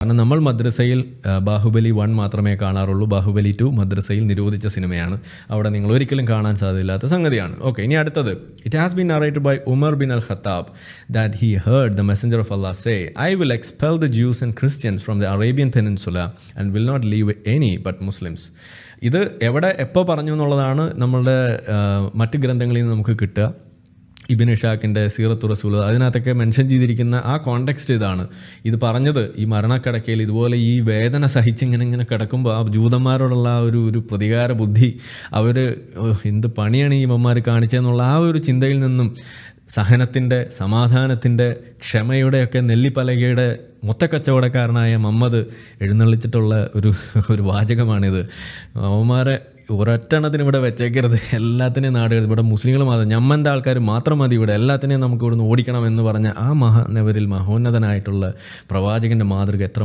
കാരണം നമ്മൾ മദ്രസയിൽ ബാഹുബലി 1 മാത്രമേ കാണാറുള്ളൂ. ബാഹുബലി 2 മദ്രസയിൽ നിരോധിച്ച സിനിമയാണ്. അവിടെ നിങ്ങൾ ഒരിക്കലും കാണാൻ സാധ്യതയില്ലാത്ത സംഗതിയാണ്. ഓക്കെ, ഇനി അടുത്തത്. It has been narrated by Umar bin al Khattab that he heard the messenger of Allah say I will expel the Jews and Christians from the Arabian peninsula and will not leave any but Muslims. ഇത് എവിടെ എപ്പോൾ പറഞ്ഞു എന്നുള്ളതാണ് നമ്മളുടെ മറ്റ് ഗ്രന്ഥങ്ങളിൽ നിന്ന് നമുക്ക് കിട്ടുക. ഇബ്ൻ ഇഷാഖിൻ്റെ സീറത്തു റസൂൽ അതിനകത്തൊക്കെ മെൻഷൻ ചെയ്തിരിക്കുന്ന ആ കോണ്ടെക്സ്റ്റ് ഇതാണ്. ഇത് പറഞ്ഞത് ഈ മരണക്കിടക്കയിൽ ഇതുപോലെ ഈ വേദന സഹിച്ചിങ്ങനെ കിടക്കുമ്പോൾ ആ ജൂതന്മാരോടുള്ള ആ ഒരു പ്രതികാര ബുദ്ധി, അവർ എന്ത് പണിയാണ് ഈ ഇവന്മാർ കാണിച്ചതെന്നുള്ള ആ ഒരു ചിന്തയിൽ നിന്നും സഹനത്തിൻ്റെ, സമാധാനത്തിൻ്റെ, ക്ഷമയുടെയൊക്കെ നെല്ലിപ്പലകയുടെ മൊത്തക്കച്ചവടക്കാരനായ മുഹമ്മദ് എഴുന്നള്ളിച്ചിട്ടുള്ള ഒരു വാചകമാണിത്. അവന്മാരെ ഒരൊറ്റെണ്ണത്തിന് ഇവിടെ വെച്ചേക്കരുത്, എല്ലാത്തിനെയും നാടുകരുത്, ഇവിടെ മുസ്ലിങ്ങൾ മാത്രം, ഞമ്മൻ്റെ ആൾക്കാർ മാത്രം മതി, ഇവിടെ എല്ലാത്തിനെയും നമുക്ക് ഇവിടുന്ന് ഓടിക്കണം എന്ന് പറഞ്ഞ ആ മഹാനവരിൽ മഹോന്നതനായിട്ടുള്ള പ്രവാചകൻ്റെ മാതൃക എത്ര